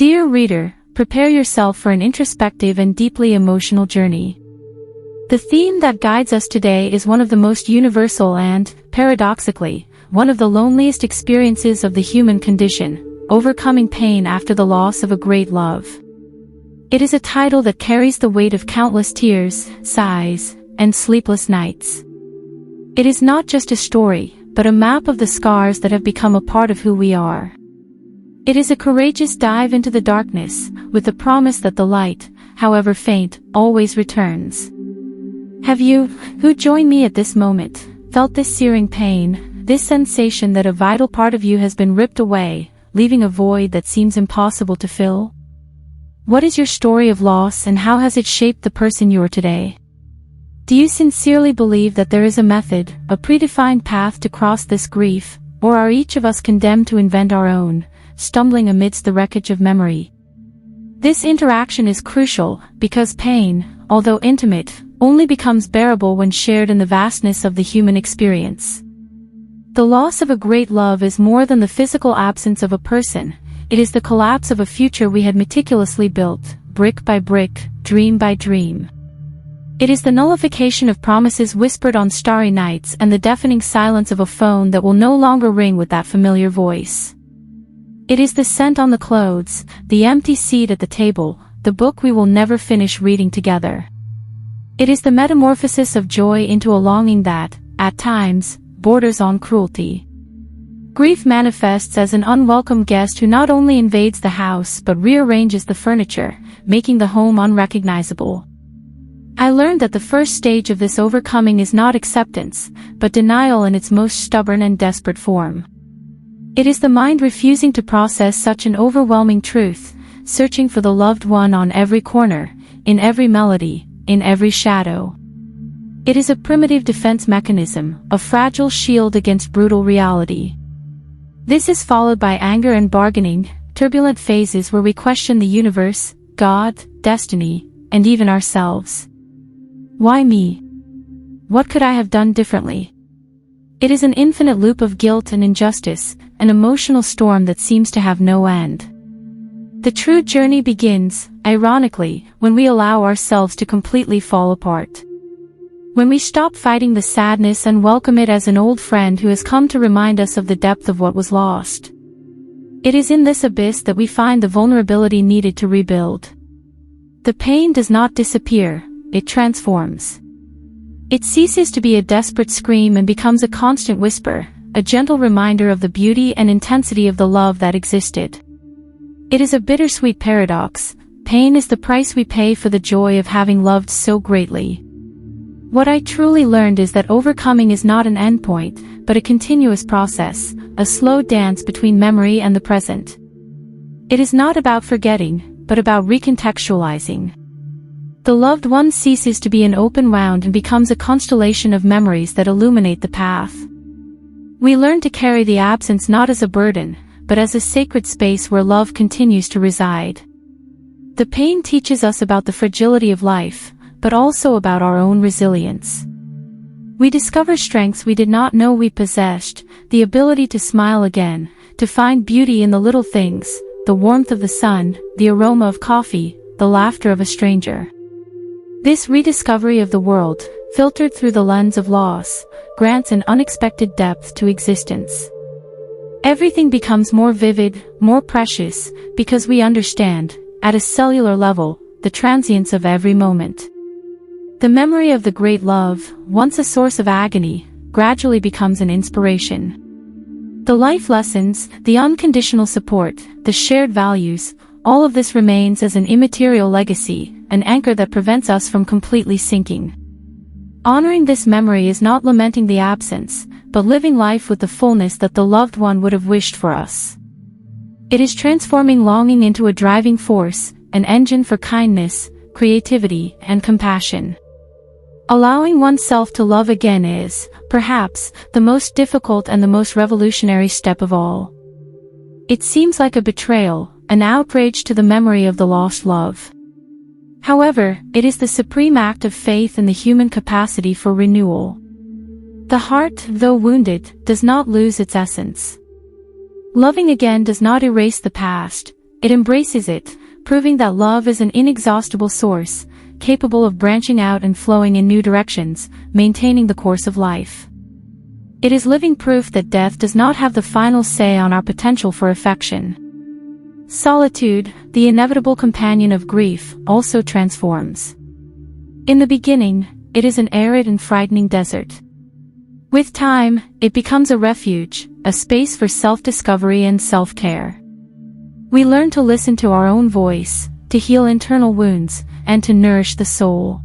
Dear reader, prepare yourself for an introspective and deeply emotional journey. The theme that guides us today is one of the most universal and, paradoxically, one of the loneliest experiences of the human condition, overcoming pain after the loss of a great love. It is a title that carries the weight of countless tears, sighs, and sleepless nights. It is not just a story, but a map of the scars that have become a part of who we are. It is a courageous dive into the darkness, with the promise that the light, however faint, always returns. Have you, who join me at this moment, felt this searing pain, this sensation that a vital part of you has been ripped away, leaving a void that seems impossible to fill? What is your story of loss and how has it shaped the person you are today? Do you sincerely believe that there is a method, a predefined path to cross this grief, or are each of us condemned to invent our own, stumbling amidst the wreckage of memory? This interaction is crucial, because pain, although intimate, only becomes bearable when shared in the vastness of the human experience. The loss of a great love is more than the physical absence of a person, it is the collapse of a future we had meticulously built, brick by brick, dream by dream. It is the nullification of promises whispered on starry nights and the deafening silence of a phone that will no longer ring with that familiar voice. It is the scent on the clothes, the empty seat at the table, the book we will never finish reading together. It is the metamorphosis of joy into a longing that, at times, borders on cruelty. Grief manifests as an unwelcome guest who not only invades the house but rearranges the furniture, making the home unrecognizable. I learned that the first stage of this overcoming is not acceptance, but denial in its most stubborn and desperate form. It is the mind refusing to process such an overwhelming truth, searching for the loved one on every corner, in every melody, in every shadow. It is a primitive defense mechanism, a fragile shield against brutal reality. This is followed by anger and bargaining, turbulent phases where we question the universe, God, destiny, and even ourselves. Why me? What could I have done differently? It is an infinite loop of guilt and injustice, an emotional storm that seems to have no end. The true journey begins, ironically, when we allow ourselves to completely fall apart. When we stop fighting the sadness and welcome it as an old friend who has come to remind us of the depth of what was lost. It is in this abyss that we find the vulnerability needed to rebuild. The pain does not disappear, it transforms. It ceases to be a desperate scream and becomes a constant whisper, a gentle reminder of the beauty and intensity of the love that existed. It is a bittersweet paradox. Pain is the price we pay for the joy of having loved so greatly. What I truly learned is that overcoming is not an endpoint, but a continuous process, a slow dance between memory and the present. It is not about forgetting, but about recontextualizing. The loved one ceases to be an open wound and becomes a constellation of memories that illuminate the path. We learn to carry the absence not as a burden, but as a sacred space where love continues to reside. The pain teaches us about the fragility of life, but also about our own resilience. We discover strengths we did not know we possessed, the ability to smile again, to find beauty in the little things, the warmth of the sun, the aroma of coffee, the laughter of a stranger. This rediscovery of the world, filtered through the lens of loss, grants an unexpected depth to existence. Everything becomes more vivid, more precious, because we understand, at a cellular level, the transience of every moment. The memory of the great love, once a source of agony, gradually becomes an inspiration. The life lessons, the unconditional support, the shared values, all of this remains as an immaterial legacy, an anchor that prevents us from completely sinking. Honoring this memory is not lamenting the absence, but living life with the fullness that the loved one would have wished for us. It is transforming longing into a driving force, an engine for kindness, creativity, and compassion. Allowing oneself to love again is, perhaps, the most difficult and the most revolutionary step of all. It seems like a betrayal, an outrage to the memory of the lost love. However, it is the supreme act of faith in the human capacity for renewal. The heart, though wounded, does not lose its essence. Loving again does not erase the past, It embraces it, proving that love is an inexhaustible source, capable of branching out and flowing in new directions, maintaining the course of life. It is living proof that death does not have the final say on our potential for affection. Solitude, the inevitable companion of grief, also transforms. In the beginning, it is an arid and frightening desert. With time, it becomes a refuge, a space for self-discovery and self-care. We learn to listen to our own voice, to heal internal wounds, and to nourish the soul.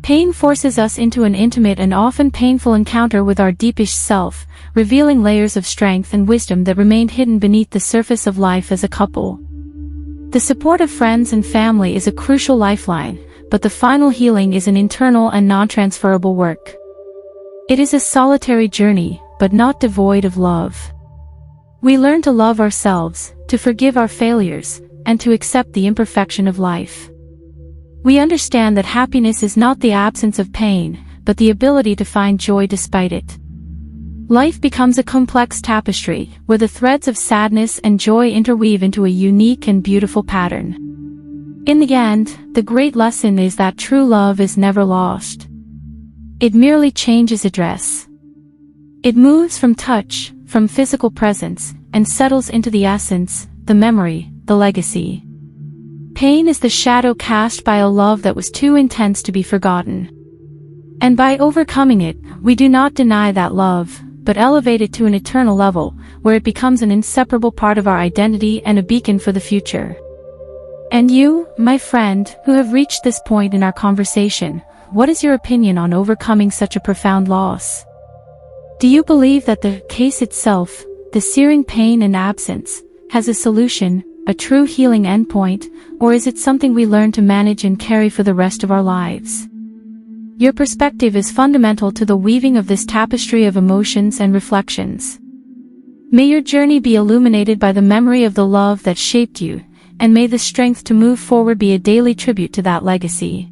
Pain forces us into an intimate and often painful encounter with our deepest self, revealing layers of strength and wisdom that remained hidden beneath the surface of life as a couple. The support of friends and family is a crucial lifeline, but the final healing is an internal and non-transferable work. It is a solitary journey, but not devoid of love. We learn to love ourselves, to forgive our failures, and to accept the imperfection of life. We understand that happiness is not the absence of pain, but the ability to find joy despite it. Life becomes a complex tapestry, where the threads of sadness and joy interweave into a unique and beautiful pattern. In the end, the great lesson is that true love is never lost. It merely changes address. It moves from touch, from physical presence, and settles into the essence, the memory, the legacy. Pain is the shadow cast by a love that was too intense to be forgotten. And by overcoming it, we do not deny that love, but elevate it to an eternal level, where it becomes an inseparable part of our identity and a beacon for the future. And you, my friend, who have reached this point in our conversation, what is your opinion on overcoming such a profound loss? Do you believe that the case itself, the searing pain and absence, has a solution, a true healing endpoint, or is it something we learn to manage and carry for the rest of our lives? Your perspective is fundamental to the weaving of this tapestry of emotions and reflections. May your journey be illuminated by the memory of the love that shaped you, and may the strength to move forward be a daily tribute to that legacy.